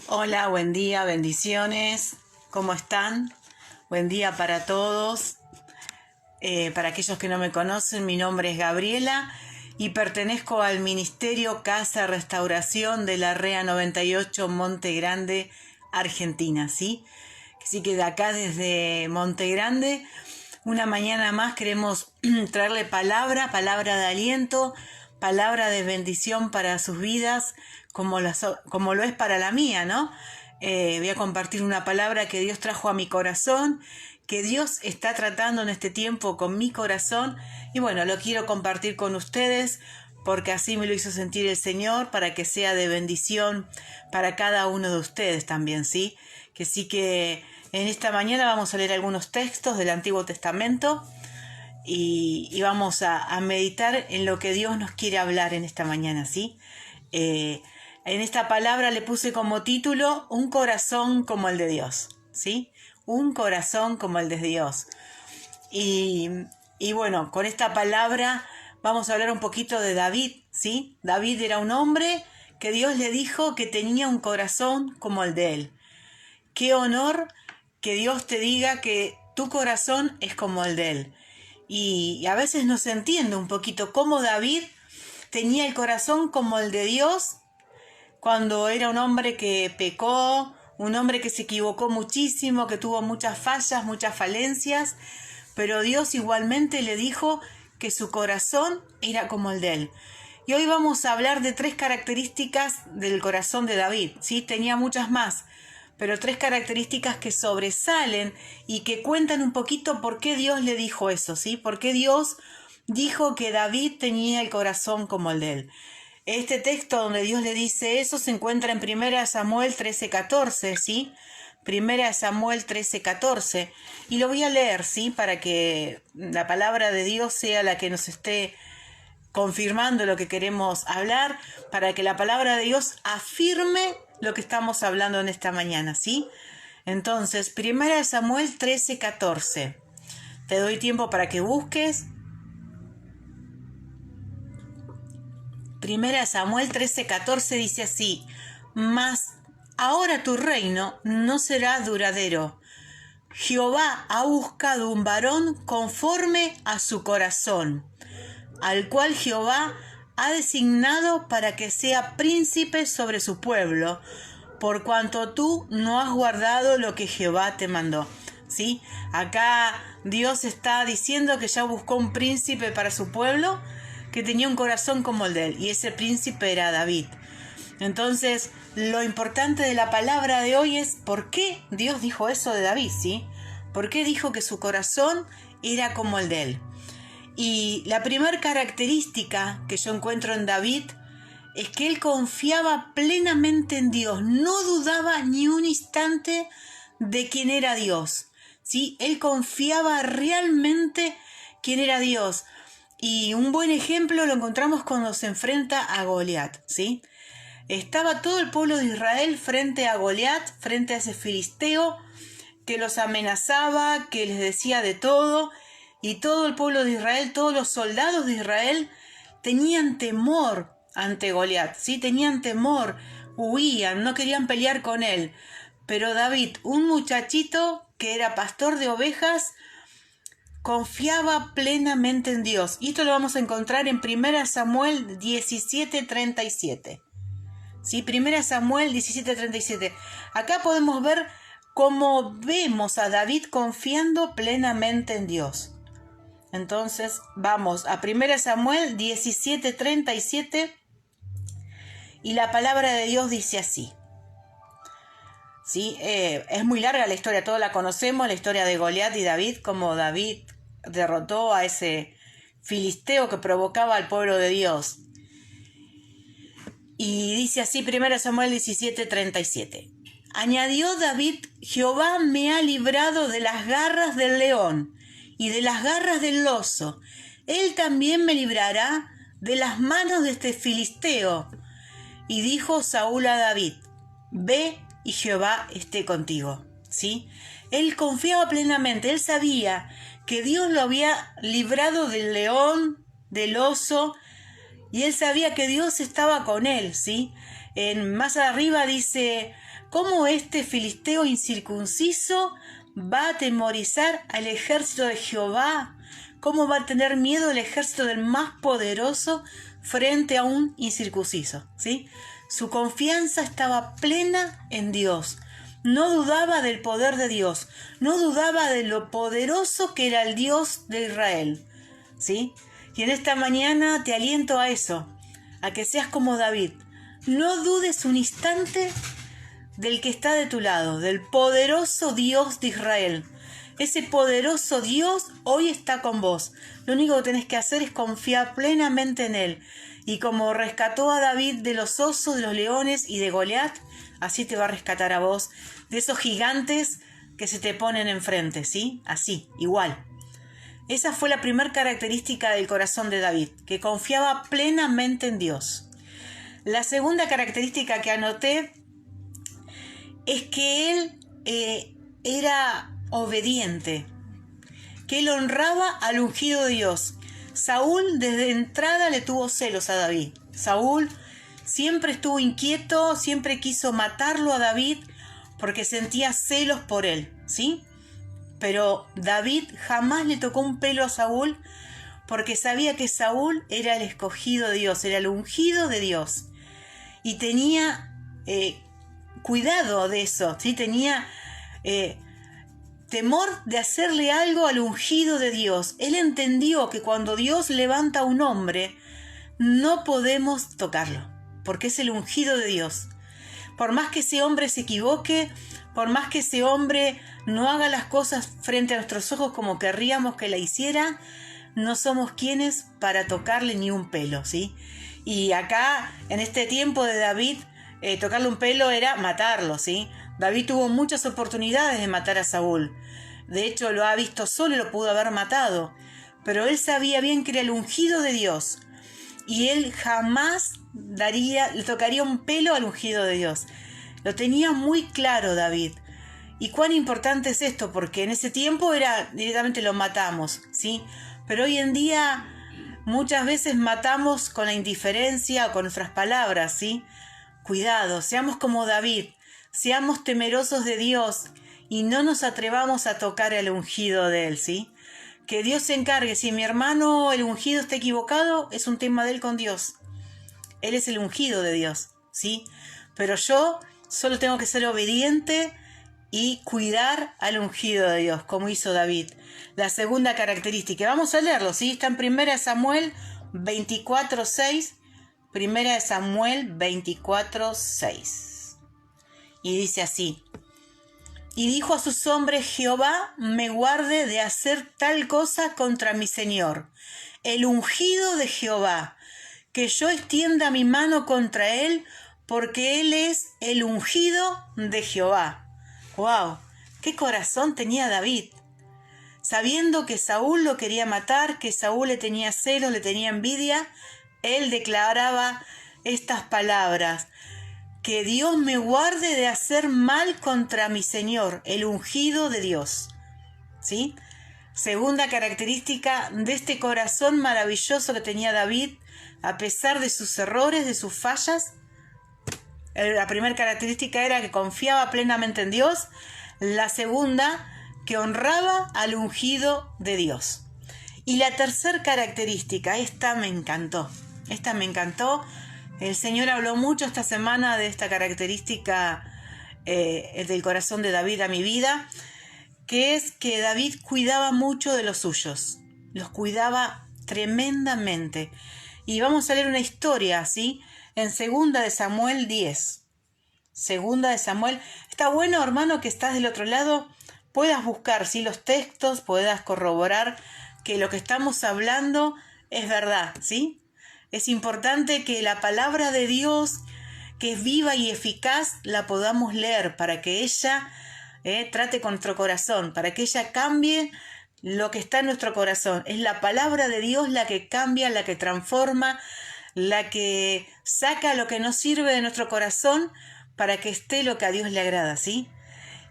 Hola, buen día, bendiciones. ¿Cómo están? Buen día para todos. Para aquellos que no me conocen, mi nombre es Gabriela y pertenezco al Ministerio Casa Restauración de la REA 98 Monte Grande, Argentina, ¿sí? Así que de acá desde Monte Grande, una mañana más queremos traerle palabra de aliento, palabra de bendición para sus vidas, como lo es para la mía, ¿no? Voy a compartir una palabra que Dios trajo a mi corazón, que Dios está tratando en este tiempo con mi corazón, y bueno, lo quiero compartir con ustedes porque así me lo hizo sentir el Señor, para que sea de bendición para cada uno de ustedes también, ¿sí? Que sí que en esta mañana vamos a leer algunos textos del Antiguo Testamento y vamos a meditar en lo que Dios nos quiere hablar en esta mañana, ¿sí? En esta palabra le puse como título un corazón como el de Dios, ¿sí? Un corazón como el de Dios. Y, y bueno, con esta palabra vamos a hablar un poquito de David, ¿sí? David era un hombre que Dios le dijo que tenía un corazón como el de él. Qué honor que Dios te diga que tu corazón es como el de él. Y a veces no se entiende un poquito cómo David tenía el corazón como el de Dios cuando era un hombre que pecó, un hombre que se equivocó muchísimo, que tuvo muchas fallas, muchas falencias, pero Dios igualmente le dijo que su corazón era como el de él. Y hoy vamos a hablar de 3 características del corazón de David, ¿sí? Tenía muchas más, pero 3 características que sobresalen y que cuentan un poquito por qué Dios le dijo eso, ¿sí? Por qué Dios dijo que David tenía el corazón como el de él. Este texto donde Dios le dice eso se encuentra en 1 Samuel 13:14, ¿sí? 1 Samuel 13:14. Y lo voy a leer, ¿sí? Para que la palabra de Dios sea la que nos esté confirmando lo que queremos hablar, para que la palabra de Dios afirme lo que estamos hablando en esta mañana, ¿sí? Entonces, 1 Samuel 13:14. Te doy tiempo para que busques. 1 Samuel 13:14 dice así: Mas ahora tu reino no será duradero. Jehová ha buscado un varón conforme a su corazón, al cual Jehová ha designado para que sea príncipe sobre su pueblo, por cuanto tú no has guardado lo que Jehová te mandó. ¿Sí? Acá Dios está diciendo que ya buscó un príncipe para su pueblo, que tenía un corazón como el de él, y ese príncipe era David. Entonces, lo importante de la palabra de hoy es por qué Dios dijo eso de David, ¿sí? ¿Por qué dijo que su corazón era como el de él? Y la primera característica que yo encuentro en David es que él confiaba plenamente en Dios, no dudaba ni un instante de quién era Dios, ¿sí? Él confiaba realmente quién era Dios. Y un buen ejemplo lo encontramos cuando se enfrenta a Goliat, ¿sí? Estaba todo el pueblo de Israel frente a Goliat, frente a ese filisteo que los amenazaba, que les decía de todo, y todo el pueblo de Israel, todos los soldados de Israel tenían temor ante Goliat, ¿sí? Tenían temor, huían, no querían pelear con él. Pero David, un muchachito que era pastor de ovejas, confiaba plenamente en Dios. Y esto lo vamos a encontrar en 1 Samuel 17:37. ¿Sí? 1 Samuel 17:37. Acá podemos ver cómo vemos a David confiando plenamente en Dios. Entonces vamos a 1 Samuel 17:37 y la palabra de Dios dice así. ¿Sí? Es muy larga la historia, todos la conocemos, la historia de Goliat y David, cómo David derrotó a ese filisteo que provocaba al pueblo de Dios. Y dice así 1 Samuel 17:37. Añadió David: Jehová me ha librado de las garras del león y de las garras del oso. Él también me librará de las manos de este filisteo. Y dijo Saúl a David: Ve y Jehová esté contigo. ¿Sí? Él confiaba plenamente, él sabía que Dios lo había librado del león, del oso, y él sabía que Dios estaba con él, ¿sí? Más arriba dice, ¿cómo este filisteo incircunciso va a atemorizar al ejército de Jehová? ¿Cómo va a tener miedo el ejército del más poderoso frente a un incircunciso? ¿Sí? Su confianza estaba plena en Dios. No dudaba del poder de Dios. No dudaba de lo poderoso que era el Dios de Israel. ¿Sí? Y en esta mañana te aliento a eso, a que seas como David. No dudes un instante del que está de tu lado, del poderoso Dios de Israel. Ese poderoso Dios hoy está con vos. Lo único que tenés que hacer es confiar plenamente en Él. Y como rescató a David de los osos, de los leones y de Goliat, así te va a rescatar a vos de esos gigantes que se te ponen enfrente, ¿sí? Así, igual. Esa fue la primera característica del corazón de David, que confiaba plenamente en Dios. La segunda característica que anoté es que él era obediente, que él honraba al ungido de Dios. Saúl desde entrada le tuvo celos a David. Saúl siempre estuvo inquieto, siempre quiso matarlo a David porque sentía celos por él, ¿sí? Pero David jamás le tocó un pelo a Saúl porque sabía que Saúl era el escogido de Dios, era el ungido de Dios. Y tenía cuidado de eso, ¿sí? Tenía temor de hacerle algo al ungido de Dios. Él entendió que cuando Dios levanta a un hombre, no podemos tocarlo, porque es el ungido de Dios. Por más que ese hombre se equivoque, por más que ese hombre no haga las cosas frente a nuestros ojos como querríamos que la hiciera, no somos quienes para tocarle ni un pelo, ¿sí? Y acá, en este tiempo de David, tocarle un pelo era matarlo, ¿sí? David tuvo muchas oportunidades de matar a Saúl. De hecho, lo ha visto solo y lo pudo haber matado. Pero él sabía bien que era el ungido de Dios. Y él jamás le tocaría un pelo al ungido de Dios. Lo tenía muy claro David. Y cuán importante es esto, porque en ese tiempo era directamente lo matamos, ¿sí? Pero hoy en día muchas veces matamos con la indiferencia o con nuestras palabras, ¿sí? Cuidado, seamos como David, seamos temerosos de Dios y no nos atrevamos a tocar al ungido de él, ¿sí? Que Dios se encargue. Si mi hermano el ungido está equivocado, es un tema de él con Dios. Él es el ungido de Dios, ¿sí? Pero yo solo tengo que ser obediente y cuidar al ungido de Dios, como hizo David. La segunda característica, vamos a leerlo, ¿sí? Está en 1 Samuel 24:6, 1 Samuel 24:6. Y dice así: y dijo a sus hombres, Jehová me guarde de hacer tal cosa contra mi Señor, el ungido de Jehová, que yo extienda mi mano contra él, porque él es el ungido de Jehová. ¡Wow! ¡Qué corazón tenía David! Sabiendo que Saúl lo quería matar, que Saúl le tenía celos, le tenía envidia, él declaraba estas palabras: que Dios me guarde de hacer mal contra mi Señor, el ungido de Dios. ¿Sí? Segunda característica de este corazón maravilloso que tenía David, a pesar de sus errores, de sus fallas. La primera característica era que confiaba plenamente en Dios. La segunda, que honraba al ungido de Dios. Y la tercera característica, esta me encantó. El Señor habló mucho esta semana de esta característica del corazón de David a mi vida, que es que David cuidaba mucho de los suyos, los cuidaba tremendamente. Y vamos a leer una historia, ¿sí? En 2 Samuel 10. 2 Samuel. Está bueno, hermano, que estás del otro lado, puedas buscar, ¿sí?, los textos, puedas corroborar que lo que estamos hablando es verdad, ¿sí? Es importante que la palabra de Dios, que es viva y eficaz, la podamos leer para que ella trate con nuestro corazón, para que ella cambie lo que está en nuestro corazón. Es la palabra de Dios la que cambia, la que transforma, la que saca lo que no sirve de nuestro corazón para que esté lo que a Dios le agrada, ¿sí?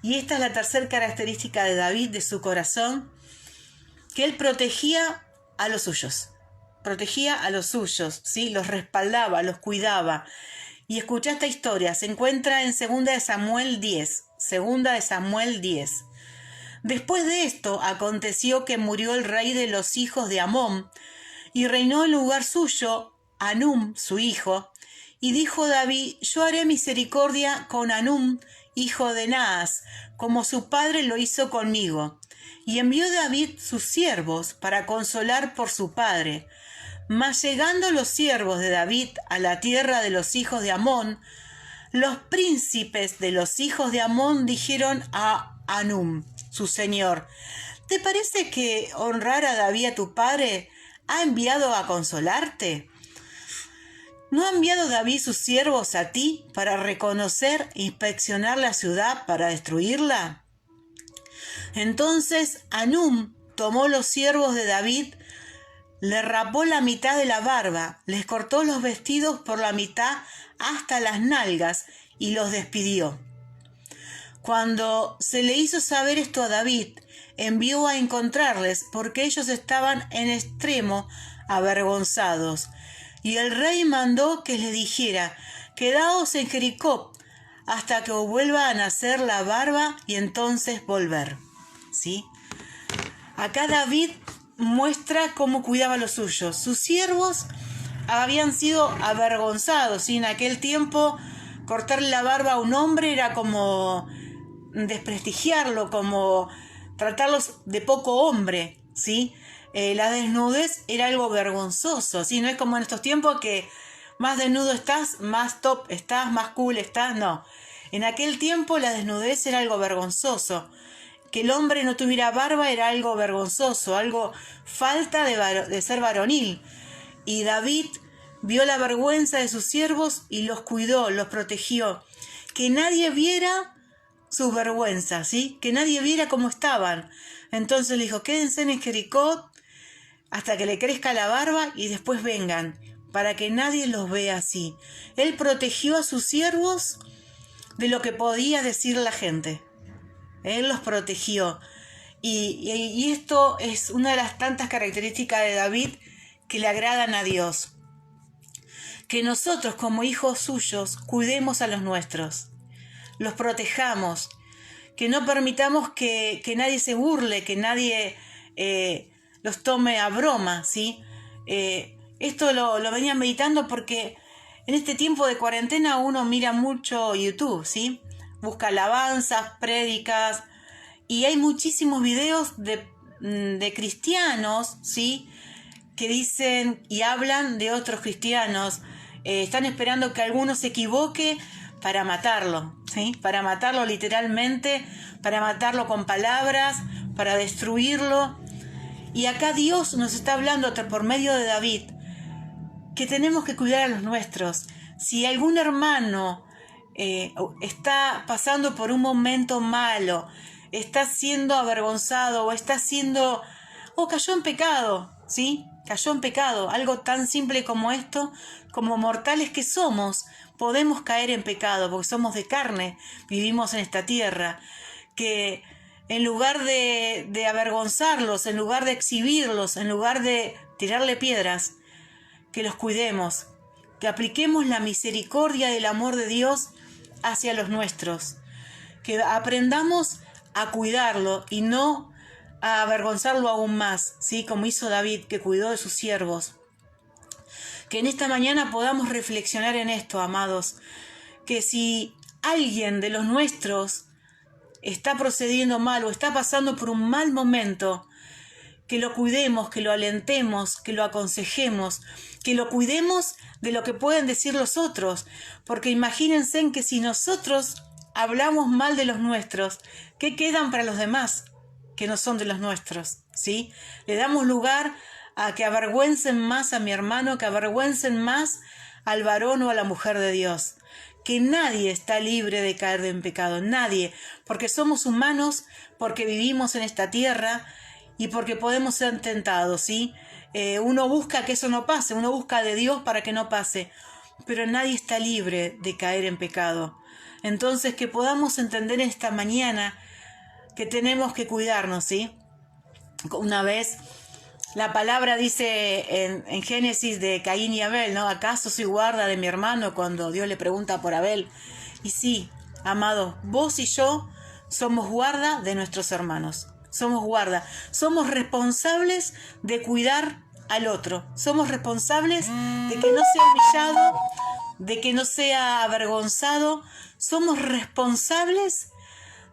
Y esta es la tercera característica de David, de su corazón, que él protegía a los suyos. Protegía a los suyos, ¿sí? Los respaldaba, los cuidaba. Y escucha esta historia, se encuentra en 2 de Samuel 10. 2 de Samuel 10. Después de esto aconteció que murió el rey de los hijos de Amón, y reinó en lugar suyo Hanún, su hijo. Y dijo David: yo haré misericordia con Hanún, hijo de Naas, como su padre lo hizo conmigo. Y envió David sus siervos para consolar por su padre. Mas llegando los siervos de David a la tierra de los hijos de Amón, los príncipes de los hijos de Amón dijeron a Hanún, su señor: ¿te parece que honrar a David a tu padre ha enviado a consolarte? ¿No ha enviado David sus siervos a ti para reconocer e inspeccionar la ciudad para destruirla? Entonces Hanún tomó los siervos de David, le rapó la mitad de la barba, les cortó los vestidos por la mitad hasta las nalgas y los despidió. Cuando se le hizo saber esto a David, envió a encontrarles, porque ellos estaban en extremo avergonzados. Y el rey mandó que les dijera: quedaos en Jericó hasta que os vuelva a nacer la barba, y entonces volver. ¿Sí? Acá David muestra cómo cuidaba a los suyos. Sus siervos habían sido avergonzados, ¿sí? En aquel tiempo cortarle la barba a un hombre era como desprestigiarlo, como tratarlos de poco hombre, ¿sí? La desnudez era algo vergonzoso, ¿sí? No es como en estos tiempos que más desnudo estás, más top estás, más cool estás, no. En aquel tiempo la desnudez era algo vergonzoso. Que el hombre no tuviera barba era algo vergonzoso, algo falta de ser varonil. Y David vio la vergüenza de sus siervos y los cuidó, los protegió. Que nadie viera sus vergüenzas, ¿sí? Que nadie viera cómo estaban. Entonces le dijo: quédense en Jericó hasta que le crezca la barba y después vengan, para que nadie los vea así. Él protegió a sus siervos de lo que podía decir la gente. Él los protegió. Y esto es una de las tantas características de David que le agradan a Dios. Que nosotros, como hijos suyos, cuidemos a los nuestros, los protejamos, que no permitamos que nadie se burle, que nadie los tome a broma, ¿sí? Esto lo venía meditando porque en este tiempo de cuarentena uno mira mucho YouTube, ¿sí? Busca alabanzas, prédicas, y hay muchísimos videos de cristianos, ¿sí? Que dicen y hablan de otros cristianos. Están esperando que alguno se equivoque para matarlo, ¿sí? Para matarlo literalmente, para matarlo con palabras, para destruirlo. Y acá Dios nos está hablando por medio de David que tenemos que cuidar a los nuestros. Si algún hermano está pasando por un momento malo, está siendo avergonzado o cayó en pecado, ¿sí? Cayó en pecado, algo tan simple como esto, como mortales que somos, podemos caer en pecado porque somos de carne, vivimos en esta tierra, que en lugar de avergonzarlos, en lugar de exhibirlos, en lugar de tirarle piedras, que los cuidemos, que apliquemos la misericordia y el amor de Dios hacia los nuestros, que aprendamos a cuidarlo y no a avergonzarlo aún más, ¿sí? Como hizo David, que cuidó de sus siervos. Que en esta mañana podamos reflexionar en esto, amados, que si alguien de los nuestros está procediendo mal o está pasando por un mal momento, que lo cuidemos, que lo alentemos, que lo aconsejemos, que lo cuidemos de lo que pueden decir los otros, porque imagínense en que si nosotros hablamos mal de los nuestros, ¿qué quedan para los demás que no son de los nuestros? ¿Sí? Le damos lugar a que avergüencen más a mi hermano, que avergüencen más al varón o a la mujer de Dios. Que nadie está libre de caer en pecado, nadie, porque somos humanos, porque vivimos en esta tierra y porque podemos ser tentados, ¿sí? Uno busca que eso no pase, uno busca de Dios para que no pase, pero nadie está libre de caer en pecado. Entonces, que podamos entender esta mañana que tenemos que cuidarnos, ¿sí? Una vez La palabra dice en Génesis de Caín y Abel, ¿no? ¿Acaso soy guarda de mi hermano? Cuando Dios le pregunta por Abel. Y sí, amados, vos y yo somos guarda de nuestros hermanos. Somos guarda. Somos responsables de cuidar al otro. Somos responsables de que no sea humillado, de que no sea avergonzado. Somos responsables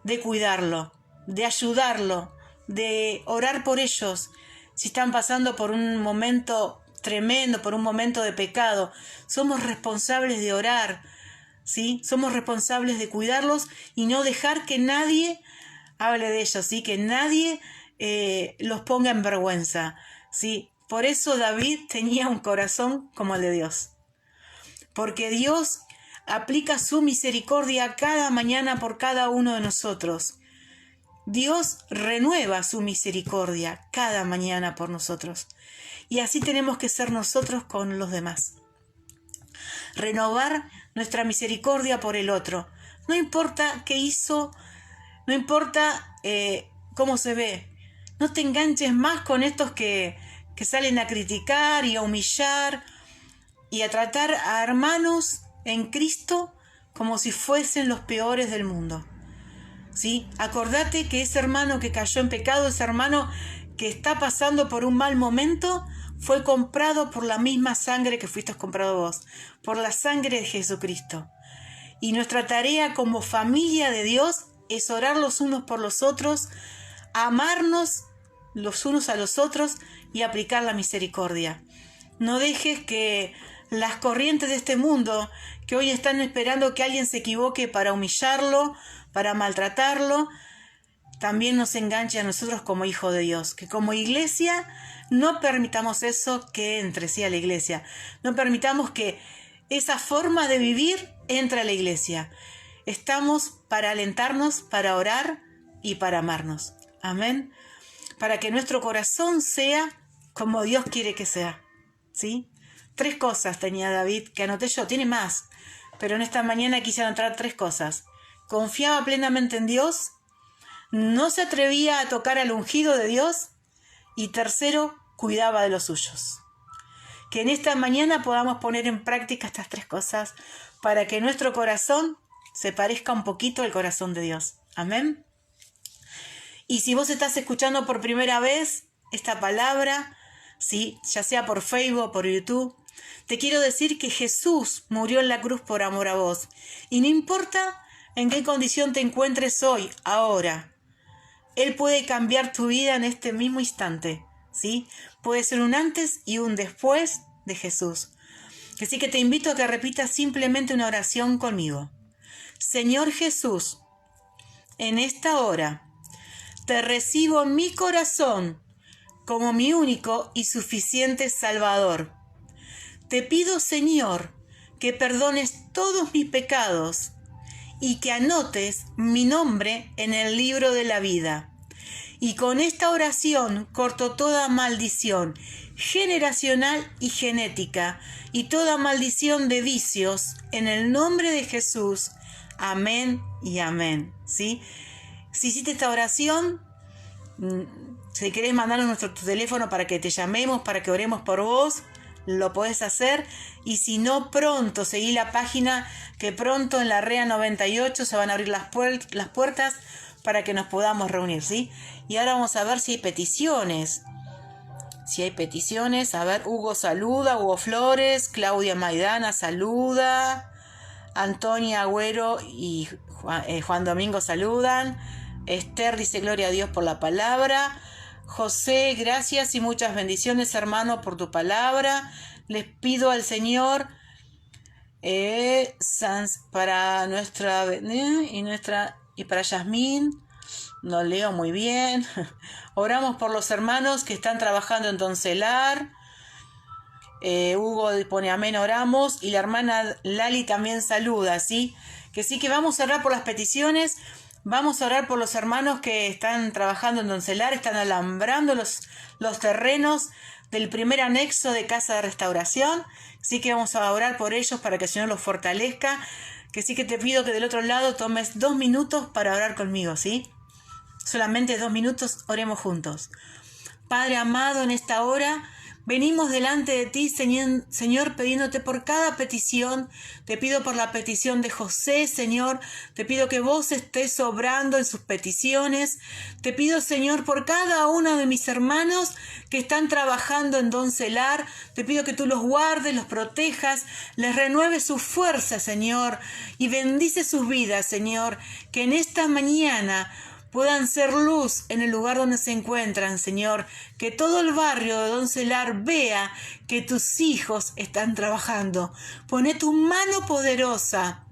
de cuidarlo, de ayudarlo, de orar por ellos. Si están pasando por un momento tremendo, por un momento de pecado, somos responsables de orar, ¿sí? Somos responsables de cuidarlos y no dejar que nadie hable de ellos, ¿sí? Que nadie los ponga en vergüenza, ¿sí? Por eso David tenía un corazón como el de Dios. Porque Dios aplica su misericordia cada mañana por cada uno de nosotros. Dios renueva su misericordia cada mañana por nosotros. Y así tenemos que ser nosotros con los demás. Renovar nuestra misericordia por el otro. No importa qué hizo, no importa cómo se ve. No te enganches más con estos que salen a criticar y a humillar y a tratar a hermanos en Cristo como si fuesen los peores del mundo. ¿Sí? Acordate que ese hermano que cayó en pecado, ese hermano que está pasando por un mal momento, fue comprado por la misma sangre que fuiste comprado vos, por la sangre de Jesucristo. Y nuestra tarea como familia de Dios es orar los unos por los otros, amarnos los unos a los otros y aplicar la misericordia. No dejes que las corrientes de este mundo, que hoy están esperando que alguien se equivoque para humillarlo, para maltratarlo, también nos enganche a nosotros como hijos de Dios. Que como iglesia no permitamos eso que entre sí a la iglesia. No permitamos que esa forma de vivir entre a la iglesia. Estamos para alentarnos, para orar y para amarnos. Amén. Para que nuestro corazón sea como Dios quiere que sea. ¿Sí? 3 cosas tenía David que anoté yo. Tiene más. Pero en esta mañana quise anotar 3 cosas. Confiaba plenamente en Dios, no se atrevía a tocar al ungido de Dios y tercero, cuidaba de los suyos. Que en esta mañana podamos poner en práctica estas 3 cosas para que nuestro corazón se parezca un poquito al corazón de Dios. Amén. Y si vos estás escuchando por primera vez esta palabra, ¿sí? Ya sea por Facebook o por YouTube, te quiero decir que Jesús murió en la cruz por amor a vos. Y no importa en qué condición te encuentres hoy, ahora. Él puede cambiar tu vida en este mismo instante, ¿sí? Puede ser un antes y un después de Jesús. Así que te invito a que repitas simplemente una oración conmigo. Señor Jesús, en esta hora te recibo en mi corazón como mi único y suficiente Salvador. Te pido, Señor, que perdones todos mis pecados y que anotes mi nombre en el libro de la vida. Y con esta oración corto toda maldición generacional y genética y toda maldición de vicios en el nombre de Jesús. Amén y amén. ¿Sí? Si hiciste esta oración, si querés mandarnos nuestro teléfono para que te llamemos, para que oremos por vos, lo podés hacer. Y si no, pronto seguí la página, que pronto en la REA 98 se van a abrir las puertas para que nos podamos reunir, ¿sí? Y ahora vamos a ver si hay peticiones. Si hay peticiones, a ver, Hugo saluda, Hugo Flores, Claudia Maidana saluda, Antonia Agüero y Juan Domingo saludan, Esther dice gloria a Dios por la palabra, José, gracias y muchas bendiciones, hermano, por tu palabra. Les pido al Señor para nuestra y para Yasmín, no leo muy bien. Oramos por los hermanos que están trabajando en Doncelar. Hugo pone amén, oramos. Y la hermana Lali también saluda, ¿sí? Que sí, que vamos a orar por las peticiones. Vamos a orar por los hermanos que están trabajando en Doncelar, están alambrando los terrenos del primer anexo de Casa de Restauración. Sí que vamos a orar por ellos para que el Señor los fortalezca. Que sí que te pido que del otro lado tomes 2 minutos para orar conmigo, ¿sí? Solamente 2 minutos, oremos juntos. Padre amado, en esta hora venimos delante de ti, Señor, pidiéndote por cada petición. Te pido por la petición de José, Señor. Te pido que vos estés obrando en sus peticiones. Te pido, Señor, por cada uno de mis hermanos que están trabajando en Doncelar. Te pido que tú los guardes, los protejas, les renueves sus fuerzas, Señor, y bendice sus vidas, Señor. Que en esta mañana puedan ser luz en el lugar donde se encuentran, Señor. Que todo el barrio de Doncelar vea que tus hijos están trabajando. Poné tu mano poderosa.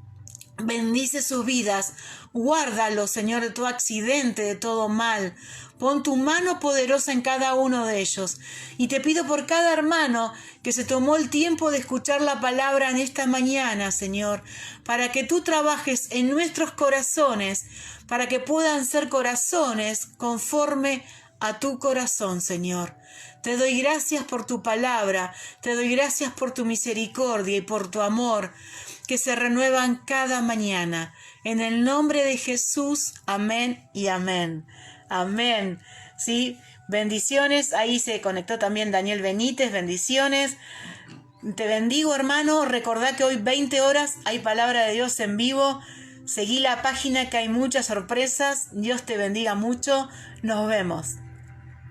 Bendice sus vidas. Guárdalos, Señor, de todo accidente, de todo mal. Pon tu mano poderosa en cada uno de ellos. Y te pido por cada hermano que se tomó el tiempo de escuchar la palabra en esta mañana, Señor, para que tú trabajes en nuestros corazones, para que puedan ser corazones conforme a tu corazón, Señor. Te doy gracias por tu palabra, te doy gracias por tu misericordia y por tu amor, que se renuevan cada mañana. En el nombre de Jesús, amén y amén. Amén. ¿Sí? Bendiciones. Ahí se conectó también Daniel Benítez. Bendiciones. Te bendigo, hermano. Recordá que hoy 20 horas hay palabra de Dios en vivo. Seguí la página que hay muchas sorpresas. Dios te bendiga mucho. Nos vemos.